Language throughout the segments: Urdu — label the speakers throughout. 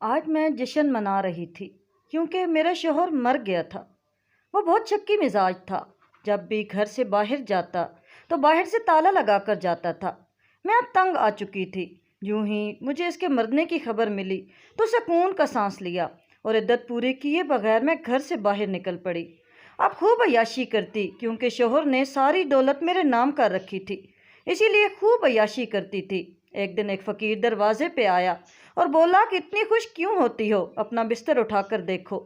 Speaker 1: آج میں جشن منا رہی تھی کیونکہ میرا شوہر مر گیا تھا۔ وہ بہت شکی مزاج تھا۔ جب بھی گھر سے باہر جاتا تو باہر سے تالا لگا کر جاتا تھا۔ میں اب تنگ آ چکی تھی۔ یوں ہی مجھے اس کے مرنے کی خبر ملی تو سکون کا سانس لیا اور عدت پورے کیے بغیر میں گھر سے باہر نکل پڑی۔ اب خوب عیاشی کرتی کیونکہ شوہر نے ساری دولت میرے نام کر رکھی تھی، اسی لیے خوب عیاشی کرتی تھی۔ ایک دن ایک فقیر دروازے پہ آیا اور بولا کہ اتنی خوش کیوں ہوتی ہو، اپنا بستر اٹھا کر دیکھو۔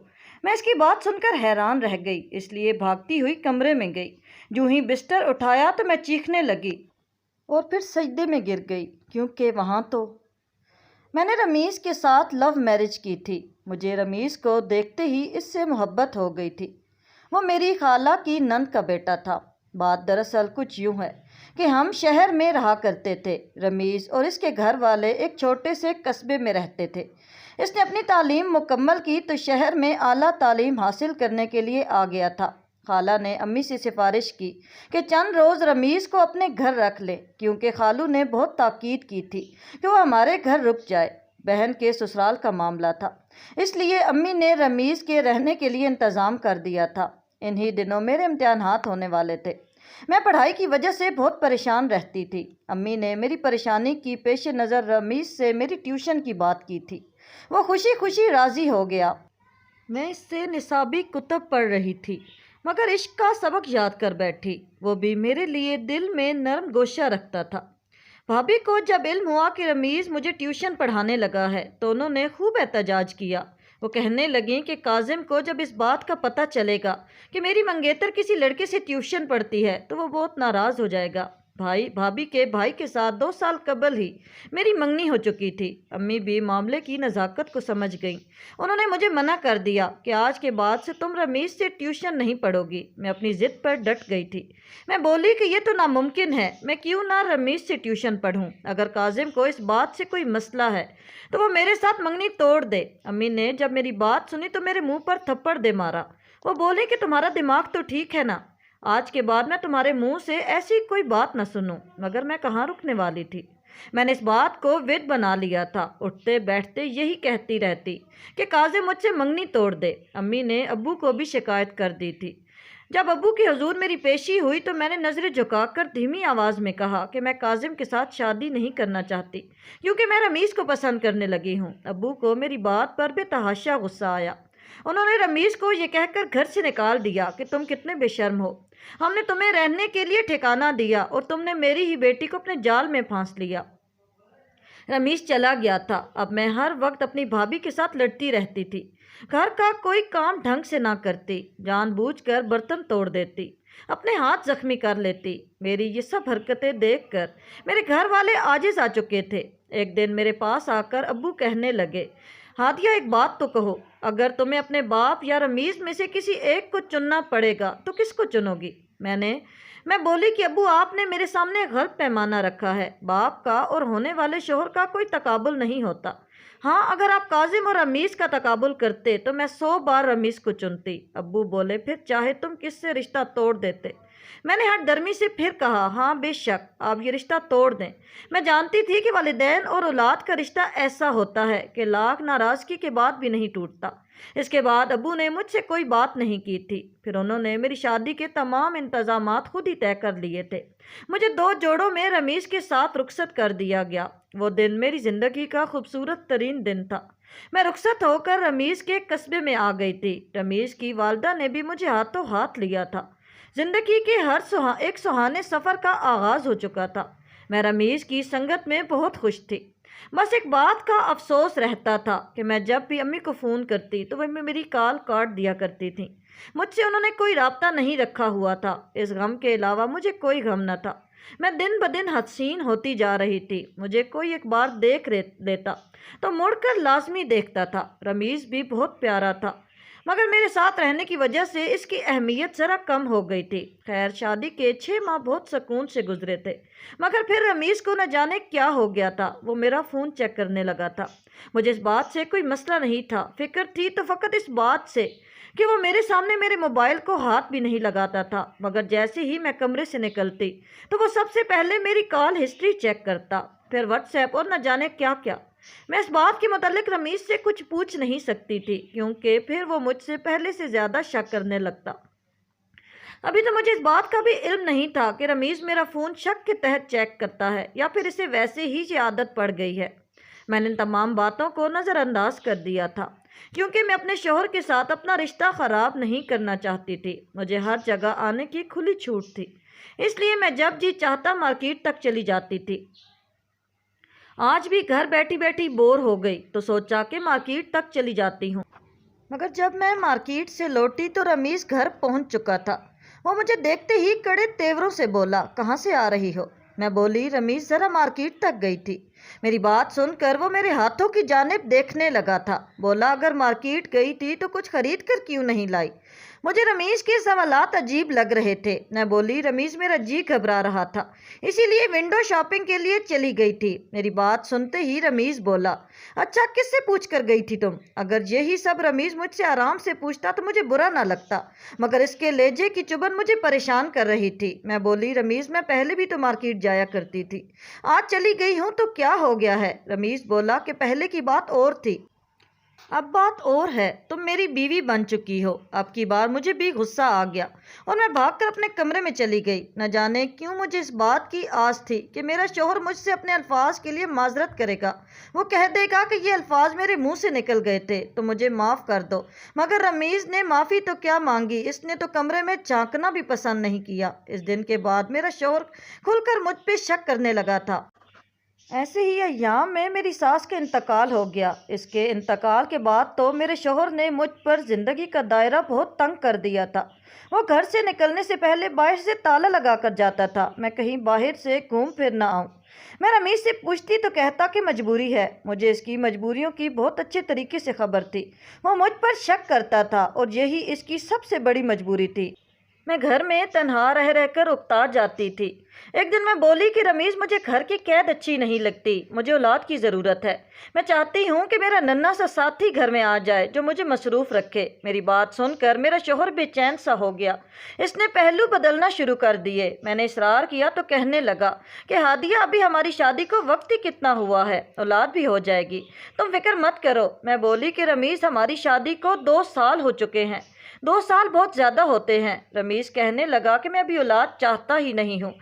Speaker 1: میں اس کی بات سن کر حیران رہ گئی، اس لیے بھاگتی ہوئی کمرے میں گئی۔ جو ہی بستر اٹھایا تو میں چیخنے لگی اور پھر سجدے میں گر گئی، کیونکہ وہاں تو میں نے رمیز کے ساتھ لو میرج کی تھی۔ مجھے رمیز کو دیکھتے ہی اس سے محبت ہو گئی تھی۔ وہ میری خالہ کی نند کا بیٹا تھا۔ بات دراصل کچھ یوں ہے کہ ہم شہر میں رہا کرتے تھے۔ رمیز اور اس کے گھر والے ایک چھوٹے سے قصبے میں رہتے تھے۔ اس نے اپنی تعلیم مکمل کی تو شہر میں اعلیٰ تعلیم حاصل کرنے کے لیے آ گیا تھا۔ خالہ نے امی سے سفارش کی کہ چند روز رمیز کو اپنے گھر رکھ لے، کیونکہ خالو نے بہت تاکید کی تھی کہ وہ ہمارے گھر رک جائے۔ بہن کے سسرال کا معاملہ تھا، اس لیے امی نے رمیز کے رہنے کے لیے انتظام کر دیا تھا۔ انہی دنوں میرے امتحانات ہونے والے تھے۔ میں پڑھائی کی وجہ سے بہت پریشان رہتی تھی۔ امی نے میری پریشانی کی پیش نظر رمیز سے میری ٹیوشن کی بات کی تھی۔ وہ خوشی خوشی راضی ہو گیا۔ میں اس سے نصابی کتب پڑھ رہی تھی مگر عشق کا سبق یاد کر بیٹھی۔ وہ بھی میرے لیے دل میں نرم گوشہ رکھتا تھا۔ بھابھی کو جب علم ہوا کہ رمیز مجھے ٹیوشن پڑھانے لگا ہے تو انہوں نے خوب احتجاج کیا۔ وہ کہنے لگیں کہ کاظم کو جب اس بات کا پتہ چلے گا کہ میری منگیتر کسی لڑکے سے ٹیوشن پڑھتی ہے تو وہ بہت ناراض ہو جائے گا۔ بھابھی کے بھائی کے ساتھ 2 سال قبل ہی میری منگنی ہو چکی تھی۔ امی بھی معاملے کی نزاکت کو سمجھ گئیں۔ انہوں نے مجھے منع کر دیا کہ آج کے بعد سے تم رمیز سے ٹیوشن نہیں پڑھو گی۔ میں اپنی ضد پر ڈٹ گئی تھی۔ میں بولی کہ یہ تو ناممکن ہے، میں کیوں نہ رمیز سے ٹیوشن پڑھوں؟ اگر کاظم کو اس بات سے کوئی مسئلہ ہے تو وہ میرے ساتھ منگنی توڑ دے۔ امی نے جب میری بات سنی تو میرے منہ پر تھپڑ دے مارا۔ وہ بولے کہ تمہارا دماغ تو ٹھیک ہے نا، آج کے بعد میں تمہارے منہ سے ایسی کوئی بات نہ سنوں۔ مگر میں کہاں رکنے والی تھی؟ میں نے اس بات کو ود بنا لیا تھا، اٹھتے بیٹھتے یہی کہتی رہتی کہ کاظم مجھ سے منگنی توڑ دے۔ امی نے ابو کو بھی شکایت کر دی تھی۔ جب ابو کے حضور میری پیشی ہوئی تو میں نے نظریں جھکا کر دھیمی آواز میں کہا کہ میں کاظم کے ساتھ شادی نہیں کرنا چاہتی کیونکہ میں رمیز کو پسند کرنے لگی ہوں۔ ابو کو میری بات پر بے تحاشا غصہ آیا۔ انہوں نے رمیز کو یہ کہہ کر گھر سے نکال دیا کہ تم کتنے بے شرم ہو، ہم نے تمہیں رہنے کے لیے ٹھکانہ دیا اور تم نے میری ہی بیٹی کو اپنے جال میں پھانس لیا۔ رمیز چلا گیا تھا۔ اب میں ہر وقت اپنی بھابھی کے ساتھ لڑتی رہتی تھی، گھر کا کوئی کام ڈھنگ سے نہ کرتی، جان بوجھ کر برتن توڑ دیتی، اپنے ہاتھ زخمی کر لیتی۔ میری یہ سب حرکتیں دیکھ کر میرے گھر والے عاجز آ چکے تھے۔ ایک دن میرے پاس آ کر ابو کہنے لگے، ہادیہ ایک بات تو کہو، اگر تمہیں اپنے باپ یا رمیز میں سے کسی ایک کو چننا پڑے گا تو کس کو چنو گی؟ میں بولی کہ ابو آپ نے میرے سامنے غلط پیمانہ رکھا ہے، باپ کا اور ہونے والے شوہر کا کوئی تقابل نہیں ہوتا۔ ہاں اگر آپ کاظم اور رمیز کا تقابل کرتے تو میں 100 بار رمیز کو چنتی۔ ابو بولے، پھر چاہے تم کس سے رشتہ توڑ دیتے؟ میں نے ہٹ درمی سے پھر کہا، ہاں بے شک آپ یہ رشتہ توڑ دیں۔ میں جانتی تھی کہ والدین اور اولاد کا رشتہ ایسا ہوتا ہے کہ لاکھ ناراضگی کے بعد بھی نہیں ٹوٹتا۔ اس کے بعد ابو نے مجھ سے کوئی بات نہیں کی تھی۔ پھر انہوں نے میری شادی کے تمام انتظامات خود ہی طے کر لیے تھے۔ مجھے 2 جوڑوں میں رمیز کے ساتھ رخصت کر دیا گیا۔ وہ دن میری زندگی کا خوبصورت ترین دن تھا۔ میں رخصت ہو کر رمیز کے قصبے میں آ گئی تھی۔ رمیز کی والدہ نے بھی مجھے ہاتھوں ہاتھ لیا تھا۔ زندگی کے ایک سہانے سفر کا آغاز ہو چکا تھا۔ میں رمیز کی سنگت میں بہت خوش تھی۔ بس ایک بات کا افسوس رہتا تھا کہ میں جب بھی امی کو فون کرتی تو وہ میری کال کاٹ دیا کرتی تھیں۔ مجھ سے انہوں نے کوئی رابطہ نہیں رکھا ہوا تھا۔ اس غم کے علاوہ مجھے کوئی غم نہ تھا۔ میں دن بدن حسین ہوتی جا رہی تھی۔ مجھے کوئی ایک بار دیکھ لیتا تو مڑ کر لازمی دیکھتا تھا۔ رمیز بھی بہت پیارا تھا مگر میرے ساتھ رہنے کی وجہ سے اس کی اہمیت ذرا کم ہو گئی تھی۔ خیر شادی کے 6 ماہ بہت سکون سے گزرے تھے مگر پھر رمیز کو نہ جانے کیا ہو گیا تھا، وہ میرا فون چیک کرنے لگا تھا۔ مجھے اس بات سے کوئی مسئلہ نہیں تھا، فکر تھی تو فقط اس بات سے کہ وہ میرے سامنے میرے موبائل کو ہاتھ بھی نہیں لگاتا تھا، مگر جیسے ہی میں کمرے سے نکلتی تو وہ سب سے پہلے میری کال ہسٹری چیک کرتا، پھر واٹس ایپ اور نہ جانے کیا کیا۔ میں اس بات کے متعلق رمیز سے کچھ پوچھ نہیں سکتی تھی کیونکہ پھر وہ مجھ سے پہلے سے زیادہ شک کرنے لگتا۔ ابھی تو مجھے اس بات کا بھی علم نہیں تھا کہ رمیز میرا فون شک کے تحت چیک کرتا ہے یا پھر اسے ویسے ہی یہ عادت پڑ گئی ہے۔ میں نے ان تمام باتوں کو نظر انداز کر دیا تھا کیونکہ میں اپنے شوہر کے ساتھ اپنا رشتہ خراب نہیں کرنا چاہتی تھی۔ مجھے ہر جگہ آنے کی کھلی چھوٹ تھی، اس لیے میں جب جی چاہتا مارکیٹ تک چلی جاتی تھی۔ آج بھی گھر بیٹھی بیٹھی بور ہو گئی تو سوچا کہ مارکیٹ تک چلی جاتی ہوں، مگر جب میں مارکیٹ سے لوٹی تو رمیز گھر پہنچ چکا تھا۔ وہ مجھے دیکھتے ہی کڑے تیوروں سے بولا، کہاں سے آ رہی ہو؟ میں بولی، رمیز ذرا مارکیٹ تک گئی تھی۔ میری بات سن کر وہ میرے ہاتھوں کی جانب دیکھنے لگا تھا۔ بولا، اگر مارکیٹ گئی تھی تو کچھ خرید کر کیوں نہیں لائی؟ مجھے رمیز کے سوالات عجیب لگ رہے تھے۔ میں بولی، رمیز میرا جی گھبرا رہا تھا، اسی لیے ونڈو شاپنگ کے لیے چلی گئی تھی۔ میری بات سنتے ہی رمیز بولا، اچھا کس سے پوچھ کر گئی تھی تم؟ اگر یہی سب رمیز مجھ سے آرام سے پوچھتا تو مجھے برا نہ لگتا، مگر اس کے لہجے کی چبھن مجھے پریشان کر رہی تھی۔ میں بولی، رمیز میں پہلے بھی تو مارکیٹ جایا کرتی تھی، آج چلی گئی ہوں تو کیا ہو گیا ہے؟ رمیز بولا کہ پہلے کی بات اور تھی، اب بات اور ہے، تم میری بیوی بن چکی ہو۔ اب کی بار مجھے بھی غصہ آ گیا اور میں بھاگ کر اپنے کمرے میں چلی گئی۔ نہ جانے کیوں مجھے اس بات کی آس تھی کہ میرا شوہر مجھ سے اپنے الفاظ کے لیے معذرت کرے گا، وہ کہہ دے گا کہ یہ الفاظ میرے منہ سے نکل گئے تھے تو مجھے معاف کر دو۔ مگر رمیز نے معافی تو کیا مانگی، اس نے تو کمرے میں جھانکنا بھی پسند نہیں کیا۔ اس دن کے بعد میرا شوہر کھل کر مجھ پہ شک کرنے لگا تھا۔ ایسے ہی ایام میں میری ساس کا انتقال ہو گیا۔ اس کے انتقال کے بعد تو میرے شوہر نے مجھ پر زندگی کا دائرہ بہت تنگ کر دیا تھا۔ وہ گھر سے نکلنے سے پہلے باہر سے تالا لگا کر جاتا تھا، میں کہیں باہر سے گھوم پھر نہ آؤں۔ میں رمیز سے پوچھتی تو کہتا کہ مجبوری ہے۔ مجھے اس کی مجبوریوں کی بہت اچھے طریقے سے خبر تھی۔ وہ مجھ پر شک کرتا تھا اور یہی اس کی سب سے بڑی مجبوری تھی۔ میں گھر میں تنہا رہ کر اکتا جاتی تھی۔ ایک دن میں بولی کہ رمیز مجھے گھر کی قید اچھی نہیں لگتی، مجھے اولاد کی ضرورت ہے۔ میں چاہتی ہوں کہ میرا ننھا سا ساتھی گھر میں آ جائے جو مجھے مصروف رکھے۔ میری بات سن کر میرا شوہر بے چین سا ہو گیا، اس نے پہلو بدلنا شروع کر دیے۔ میں نے اصرار کیا تو کہنے لگا کہ ہادیہ، ابھی ہماری شادی کو وقت ہی کتنا ہوا ہے، اولاد بھی ہو جائے گی، تم فکر مت کرو۔ میں بولی کہ رمیز ہماری شادی کو 2 سال ہو چکے ہیں، 2 سال بہت زیادہ ہوتے ہیں۔ رمیز کہنے لگا کہ میں ابھی اولاد چاہتا ہی نہیں ہوں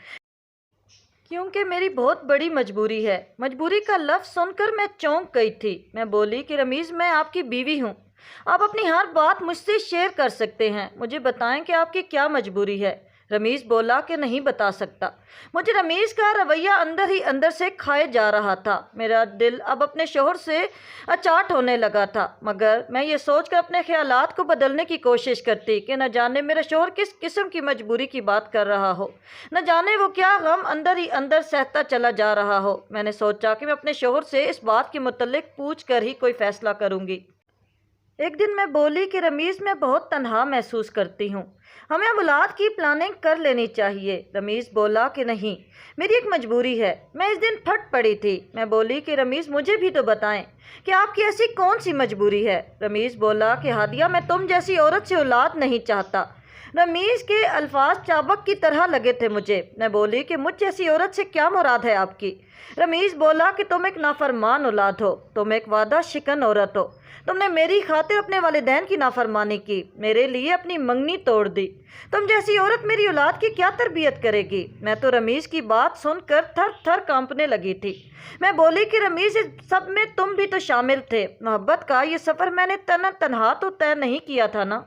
Speaker 1: کیونکہ میری بہت بڑی مجبوری ہے۔ مجبوری کا لفظ سن کر میں چونک گئی تھی۔ میں بولی کہ رمیز، میں آپ کی بیوی ہوں، آپ اپنی ہر بات مجھ سے شیئر کر سکتے ہیں، مجھے بتائیں کہ آپ کی کیا مجبوری ہے۔ رمیز بولا کہ نہیں بتا سکتا۔ مجھے رمیز کا رویہ اندر ہی اندر سے کھائے جا رہا تھا۔ میرا دل اب اپنے شوہر سے اچاٹ ہونے لگا تھا، مگر میں یہ سوچ کر اپنے خیالات کو بدلنے کی کوشش کرتی کہ نہ جانے میرا شوہر کس قسم کی مجبوری کی بات کر رہا ہو، نہ جانے وہ کیا غم اندر ہی اندر سہتا چلا جا رہا ہو۔ میں نے سوچا کہ میں اپنے شوہر سے اس بات کے متعلق پوچھ کر ہی کوئی فیصلہ کروں گی۔ ایک دن میں بولی کہ رمیز، میں بہت تنہا محسوس کرتی ہوں، ہمیں اب اولاد کی پلاننگ کر لینی چاہیے۔ رمیز بولا کہ نہیں، میری ایک مجبوری ہے۔ میں اس دن پھٹ پڑی تھی۔ میں بولی کہ رمیز، مجھے بھی تو بتائیں کہ آپ کی ایسی کون سی مجبوری ہے؟ رمیز بولا کہ ہادیہ، میں تم جیسی عورت سے اولاد نہیں چاہتا۔ رمیز کے الفاظ چابک کی طرح لگے تھے مجھے۔ میں بولی کہ مجھ جیسی عورت سے کیا مراد ہے آپ کی؟ رمیز بولا کہ تم ایک نافرمان اولاد ہو، تم ایک وعدہ شکن عورت ہو، تم نے میری خاطر اپنے والدین کی نافرمانی کی، میرے لیے اپنی منگنی توڑ دی۔ تم جیسی عورت میری اولاد کی کیا تربیت کرے گی؟ میں تو رمیز کی بات سن کر تھر تھر کانپنے لگی تھی۔ میں بولی کہ رمیز، اس سب میں تم بھی تو شامل تھے، محبت کا یہ سفر میں نے تنہا تو طے نہیں کیا تھا نا؟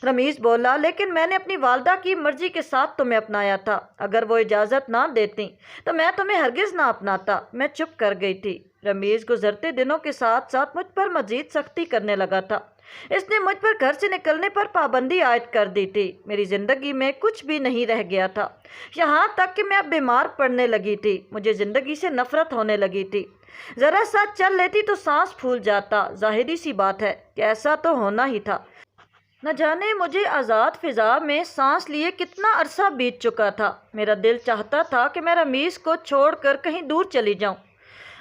Speaker 1: رمیز بولا، لیکن میں نے اپنی والدہ کی مرضی کے ساتھ تمہیں اپنایا تھا، اگر وہ اجازت نہ دیتی تو میں تمہیں ہرگز نہ اپناتا۔ میں چپ کر گئی تھی۔ رمیز گزرتے دنوں کے ساتھ ساتھ مجھ پر مزید سختی کرنے لگا تھا۔ اس نے مجھ پر گھر سے نکلنے پر پابندی عائد کر دی تھی۔ میری زندگی میں کچھ بھی نہیں رہ گیا تھا، یہاں تک کہ میں اب بیمار پڑنے لگی تھی۔ مجھے زندگی سے نفرت ہونے لگی تھی۔ ذرا سا چل لیتی تو سانس پھول جاتا۔ ظاہری سی بات ہے کہ ایسا تو ہونا ہی تھا۔ نہ جانے مجھے آزاد فضا میں سانس لیے کتنا عرصہ بیت چکا تھا۔ میرا دل چاہتا تھا کہ میں رمیز کو چھوڑ کر کہیں دور چلی جاؤں۔